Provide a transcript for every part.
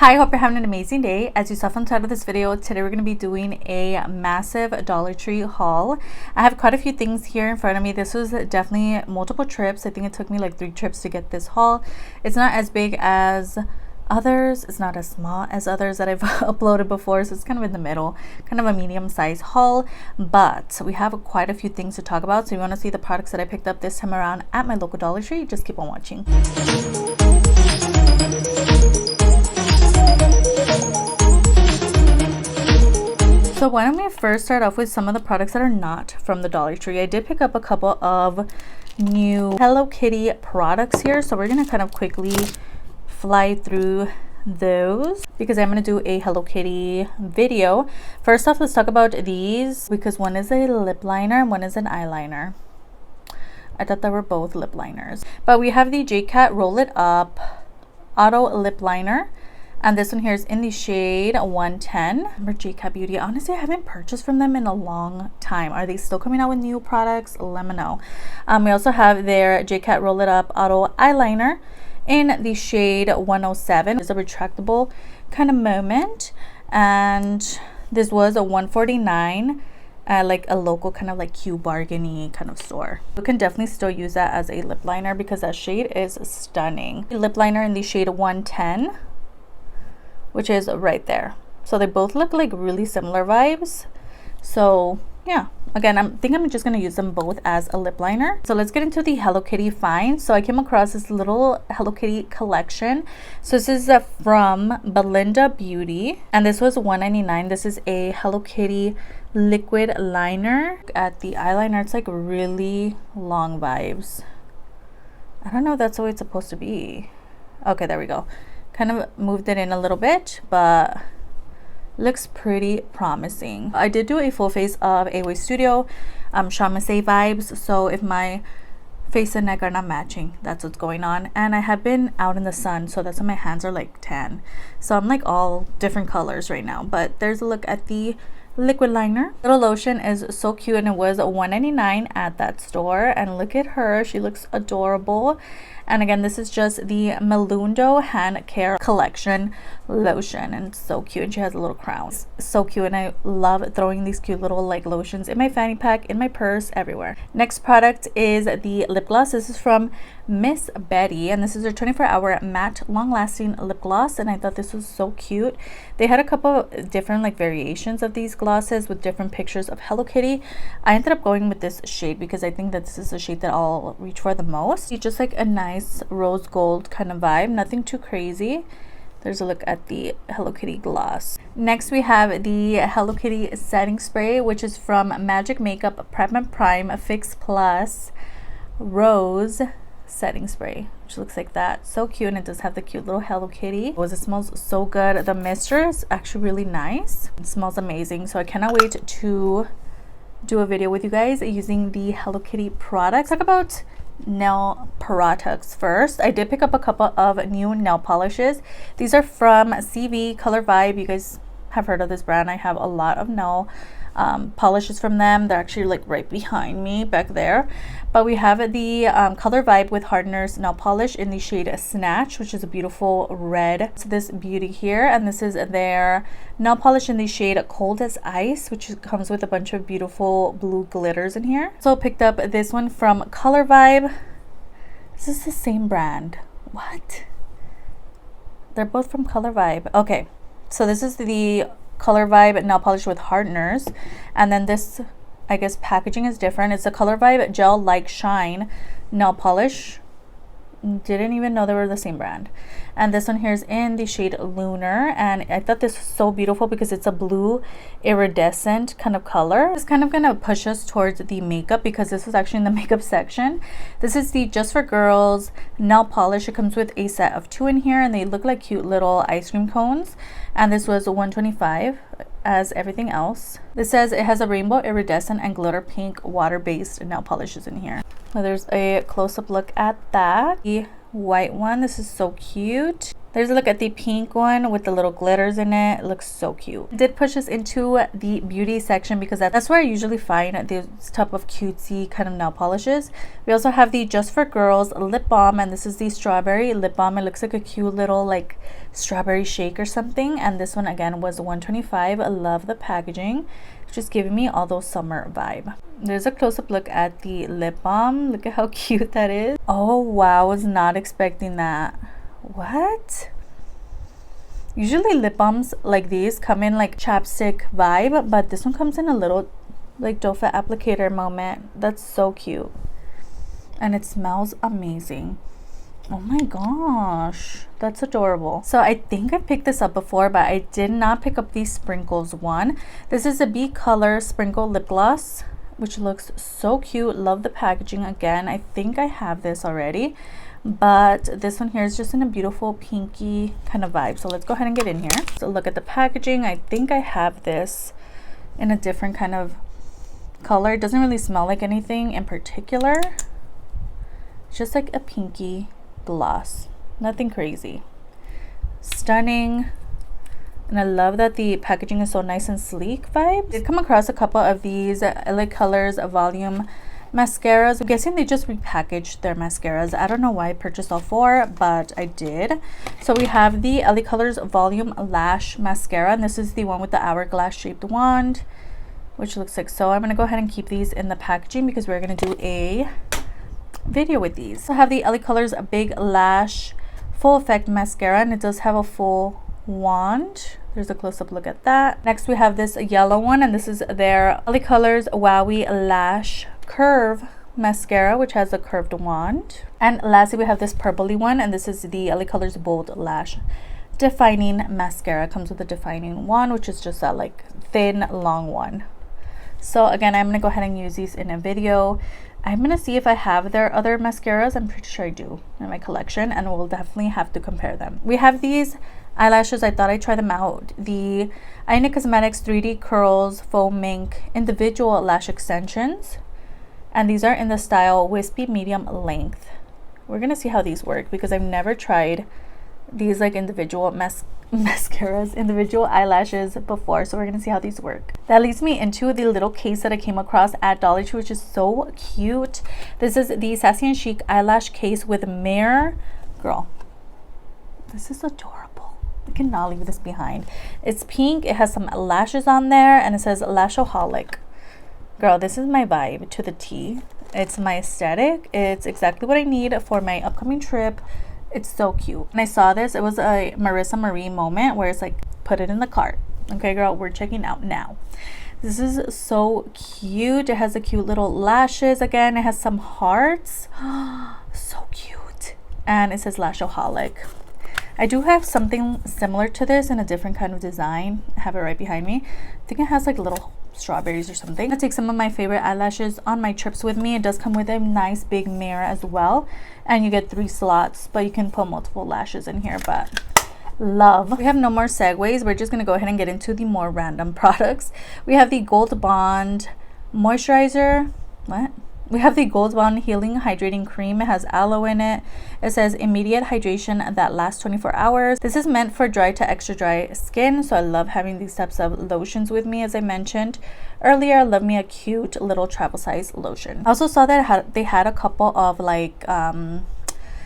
Hi, hope you're having an amazing day. As you saw from the title of this video, today we're going to be doing a massive Dollar Tree haul. I have quite a few things here in front of me. This was definitely multiple trips. I think it took me like 3 trips to get this haul. It's not as big as others. It's not as small as others that I've uploaded before. So it's kind of in the middle, kind of a medium-sized haul. But we have quite a few things to talk about. So if you want to see the products that I picked up this time around at my local Dollar Tree, just keep on watching. So why don't we first start off with some of the products that are not from the Dollar Tree. I did pick up a couple of new Hello Kitty products here. So we're going to kind of quickly fly through those because I'm going to do a Hello Kitty video. First off, let's talk about these because one is a lip liner and one is an eyeliner. I thought they were both lip liners. But we have the J-Cat Roll It Up Auto Lip Liner. And this one here is in the shade 110. Remember J-Cat Beauty? Honestly, I haven't purchased from them in a long time. Are they still coming out with new products? Let me know. We also have their J-Cat Roll It Up Auto Eyeliner in the shade 107. It's a retractable kind of moment. And this was a $149 at like a local kind of like cute bargainy kind of store. You can definitely still use that as a lip liner because that shade is stunning. Lip liner in the shade 110. Which is right there. So they both look like really similar vibes. So yeah, again, I think I'm just gonna use them both as a lip liner. So let's get into the Hello Kitty finds. So I came across this little Hello Kitty collection. So this is from Belenda Beauty, and this was $1.99. This is a Hello Kitty liquid liner. At the eyeliner, it's like really long vibes. I don't know if that's the way it's supposed to be. Okay, there we go. Kind of moved it in a little bit, but looks pretty promising. I did do a full face of Away Studio Shamasay vibes, so if my face and neck are not matching, that's what's going on. And I have been out in the sun, so that's why my hands are like tan, so I'm like all different colors right now. But there's a look at the liquid liner. Little lotion is so cute, and it was $1.99 at that store. And look at her, she looks adorable. And again, this is just the Melundo hand care collection lotion, and it's so cute. And she has a little crown, so cute. And I love throwing these cute little like lotions in my fanny pack, in my purse, everywhere. Next product is the lip gloss. This is from Miss Betty, and this is her 24-hour matte long-lasting lip gloss. And I thought this was so cute. They had a couple of different like variations of these glosses with different pictures of Hello Kitty. I ended up going with this shade because I think that this is the shade that I'll reach for the most. It's just like a nice rose gold kind of vibe, nothing too crazy. There's a look at the Hello Kitty gloss. Next we have the Hello Kitty setting spray, which is from Magic Makeup Prep and Prime Fix Plus Rose setting spray, which looks like that. So cute, and it does have the cute little Hello Kitty. It smells so good. The mister is actually really nice. It smells amazing, so I cannot wait to do a video with you guys using the Hello Kitty products. Talk about nail products first. I did pick up a couple of new nail polishes. These are from CV Color Vibe. You guys have heard of this brand. I have a lot of nail polishes from them. They're actually like right behind me back there. But we have the Color Vibe with hardeners nail polish in the shade Snatched, which is a beautiful red. So this beauty here, and this is their nail polish in the shade Cold as Ice, which comes with a bunch of beautiful blue glitters in here. So I picked up this one from Color Vibe. This is the same brand. What? They're both from Color Vibe. Okay, so this is the Color Vibe nail polish with hardeners, and then this, I guess packaging is different. It's a Color Vibe Gel Like Shine nail polish. Didn't even know they were the same brand. And this one here is in the shade Lunar, and I thought this was so beautiful because it's a blue iridescent kind of color. It's kind of gonna push us towards the makeup because this was actually in the makeup section. This is the Just for Girls nail polish. It comes with a set of 2 in here, and they look like cute little ice cream cones. And this was $125 as everything else. This says it has a rainbow iridescent and glitter pink water-based nail polishes in here. So there's a close-up look at that. The white one, this is so cute. There's a look at the pink one with the little glitters in it. It looks so cute. I did push this into the beauty section because that's where I usually find this type of cutesy kind of nail polishes. We also have the Just for Girls lip balm, and this is the strawberry lip balm. It looks like a cute little like strawberry shake or something, and this one again was $125. I love the packaging. It's just giving me all those summer vibe. There's a close-up look at the lip balm. Look at how cute that is. Oh wow, I was not expecting that. What? Usually lip balms like these come in like chapstick vibe, but this one comes in a little like doe foot applicator moment. That's so cute, and it smells amazing. Oh my gosh, that's adorable. So I think I picked this up before, but I did not pick up the sprinkles one. This is a B color sprinkle lip gloss, which looks so cute. Love the packaging. Again, I think I have this already, but this one here is just in a beautiful pinky kind of vibe. So let's go ahead and get in here. So look at the packaging. I think I have this in a different kind of color. It doesn't really smell like anything in particular. It's just like a pinky gloss, nothing crazy. Stunning. And I love that the packaging is so nice and sleek vibe. I did come across a couple of these LA Colors volume mascaras. I'm guessing they just repackaged their mascaras. I don't know why I purchased all four, but I did. So we have the LA Colors volume lash mascara, and this is the one with the hourglass shaped wand, which looks like so. I'm going to go ahead and keep these in the packaging because we're going to do a video with these. So I have the LA Colors Big Lash Full Effect Mascara, and it does have a full wand. There's a close-up look at that. Next we have this yellow one, and this is their LA Colors Wowie Lash Curve Mascara, which has a curved wand. And lastly we have this purpley one, and this is the LA Colors Bold Lash Defining Mascara. It comes with a defining wand, which is just that like thin long one. So again, I'm going to go ahead and use these in a video. I'm going to see if I have their other mascaras. I'm pretty sure I do in my collection, and we'll definitely have to compare them. We have these eyelashes. I thought I'd try them out. The Ionic 3D Curls Faux Mink Individual Lash Extensions. And these are in the style Wispy Medium Length. We're going to see how these work because I've never tried these like individual mascaras, individual eyelashes before, so we're gonna see how these work. That leads me into the little case that I came across at Dollar Tree, which is so cute. This is the Sassy and Chic eyelash case with mirror. Girl, this is adorable. I cannot leave this behind. It's pink, it has some lashes on there, and it says Lashoholic. Girl, this is my vibe to the T. It's my aesthetic. It's exactly what I need for my upcoming trip. It's so cute. And I saw this, it was a Marissa Marie moment where it's like, put it in the cart. Okay, girl, we're checking out now. This is so cute. It has the cute little lashes. Again, it has some hearts. So cute. And it says Lashoholic. I do have something similar to this in a different kind of design. I have it right behind me. I think it has like little strawberries or something. I'm gonna take some of my favorite eyelashes on my trips with me. It does come with a nice big mirror as well, and you get 3 slots, but you can put multiple lashes in here. But love. We have no more segues. We're just gonna go ahead and get into the more random products. We have the Gold Bond moisturizer. We have the Gold Bond Healing Hydrating Cream. It has aloe in it. It says immediate hydration that lasts 24 hours. This is meant for dry to extra dry skin, so I love having these types of lotions with me. As I mentioned earlier, I love me a cute little travel size lotion. I also saw that they had a couple of like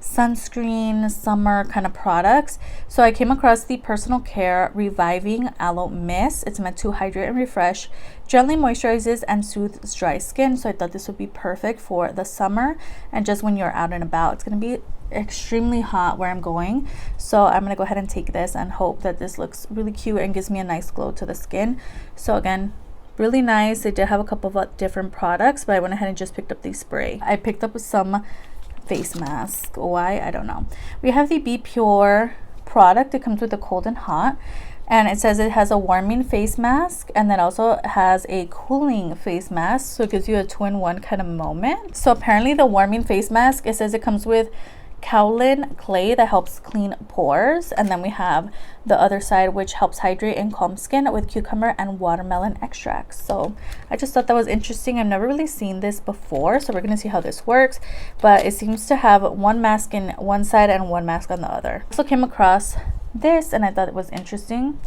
sunscreen summer kind of products. So I came across the Personal Care Reviving Aloe Mist. It's meant to hydrate and refresh, gently moisturizes and soothes dry skin. So I thought this would be perfect for the summer and just when you're out and about. It's going to be extremely hot where I'm going, so I'm going to go ahead and take this and hope that this looks really cute and gives me a nice glow to the skin. So again, really nice. They did have a couple of different products, but I went ahead and just picked up the spray. I picked up some face mask. Why? I don't know. We have the Be Pure product. It comes with the cold and hot, and it says it has a warming face mask, and then also has a cooling face mask, so it gives you a 2-in-1 kind of moment. So apparently the warming face mask, it says it comes with kaolin clay that helps clean pores, and then we have the other side which helps hydrate and calm skin with cucumber and watermelon extracts. So I just thought that was interesting. I've never really seen this before, so we're gonna see how this works, but it seems to have one mask in one side and one mask on the other. Also came across this and I thought it was interesting.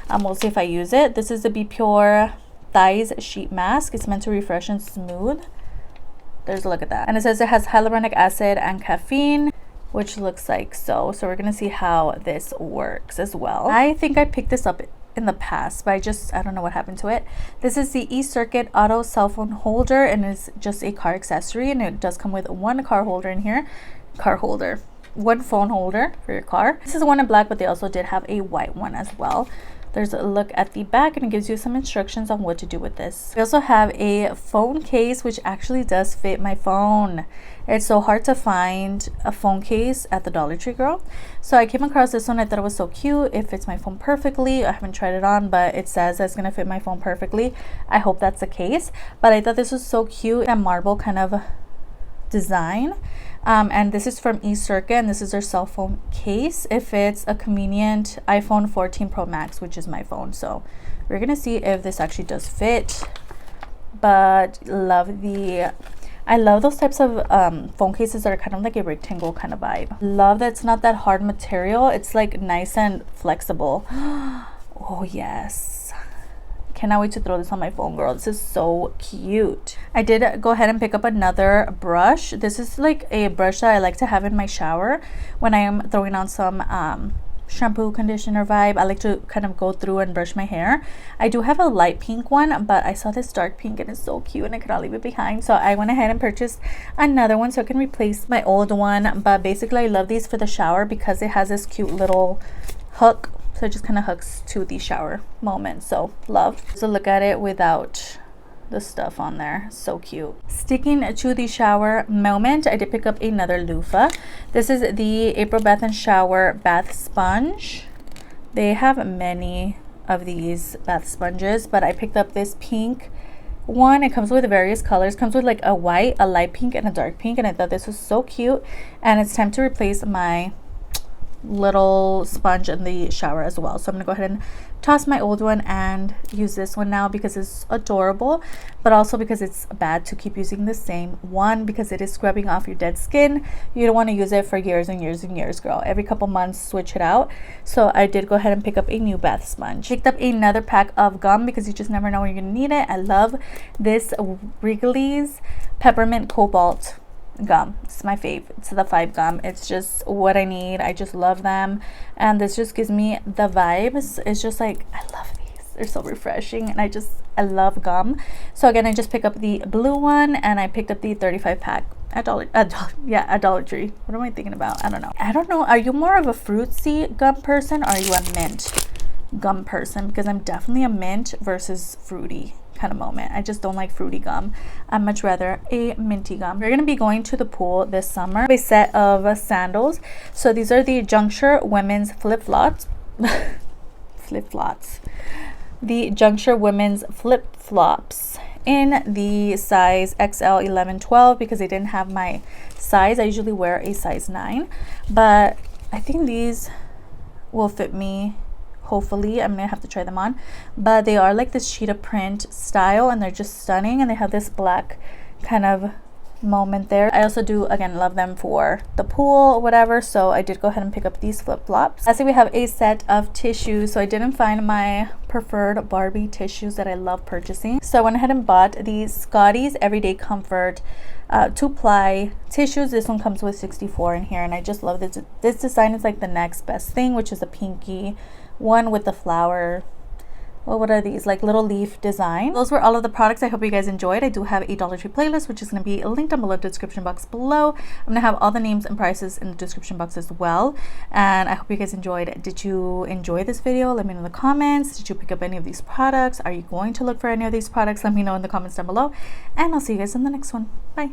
We'll see if I use it. This is the Be Pure Thighs Sheet Mask. It's meant to refresh and smooth. There's a look at that, and it says it has hyaluronic acid and caffeine, which looks like so we're gonna see how this works as well. I think I picked this up in the past, but I don't know what happened to it. This is the E-Circuit Auto Cell Phone Holder, and it's just a car accessory, and it does come with one car holder in here. One phone holder for your car. This is the one in black, but they also did have a white one as well. There's a look at the back, and it gives you some instructions on what to do with this. We also have a phone case, which actually does fit my phone. It's so hard to find a phone case at the Dollar Tree, girl. So I came across this one. I thought it was so cute. It fits my phone perfectly. I haven't tried it on, but it says it's gonna fit my phone perfectly. I hope that's the case. But I thought this was so cute, a marble kind of design. And this is from E-Circuit, and this is their cell phone case. It fits a convenient iPhone 14 Pro Max, which is my phone. So we're gonna see if this actually does fit. But I love those types of phone cases that are kind of like a rectangle kind of vibe. Love that it's not that hard material. It's like nice and flexible. Oh yes. Cannot wait to throw this on my phone, girl. This is so cute. I did go ahead and pick up another brush. This is like a brush that I like to have in my shower when I am throwing on some shampoo, conditioner vibe. I like to kind of go through and brush my hair. I do have a light pink one, but I saw this dark pink and it's so cute and I could not leave it behind. So I went ahead and purchased another one so I can replace my old one. But basically I love these for the shower because it has this cute little hook. So it just kind of hooks to the shower moment. So love. So look at it without the stuff on there. So cute. Sticking to the shower moment, I did pick up another loofah. This is the April Bath & Shower Bath Sponge. They have many of these bath sponges, but I picked up this pink one. It comes with various colors. Comes with like a white, a light pink, and a dark pink, and I thought this was so cute. And it's time to replace my little sponge in the shower as well. So I'm gonna go ahead and toss my old one and use this one now because it's adorable, but also because it's bad to keep using the same one because it is scrubbing off your dead skin. You don't want to use it for years and years and years, girl. Every couple months switch it out. So I did go ahead and pick up a new bath sponge. Picked up another pack of gum because you just never know when you're gonna need it. I love this Wrigley's Peppermint Cobalt gum. It's my fave. It's the 5 gum. It's just what I need. I just love them, and this just gives me the vibes. It's just like, I love these. They're so refreshing, and I love gum. So again, I just picked up the blue one, and I picked up the 35 pack at Dollar Tree. What am I thinking about? I don't know. Are you more of a fruity gum person, or are you a mint gum person? Because I'm definitely a mint versus fruity kind of moment. I just don't like fruity gum. I'm much rather a minty gum. We're gonna be going to the pool this summer. A set of sandals. So these are the Juncture women's flip-flops. The Juncture women's flip-flops in the size XL, 11, 12 because they didn't have my size. I usually wear a size 9, but I think these will fit me. Hopefully, I'm gonna have to try them on, but they are like this cheetah print style, and they're just stunning, and they have this black kind of moment there. I also do again love them for the pool or whatever, so I did go ahead and pick up these flip-flops. Lastly, we have a set of tissues. So I didn't find my preferred Barbie tissues that I love purchasing, so I went ahead and bought these Scotties Everyday Comfort 2-ply tissues. This one comes with 64 in here, and I just love this. This design is like the next best thing, which is a pinky one with the flower. Well, what are these, like little leaf design? Those were all of the products. I hope you guys enjoyed. I do have a Dollar Tree playlist, which is going to be linked down below in the description box below. I'm going to have all the names and prices in the description box as well, and I hope you guys enjoyed. Did you enjoy this video? Let me know in the comments. Did you pick up any of these products? Are you going to look for any of these products? Let me know in the comments down below, and I'll see you guys in the next one. Bye.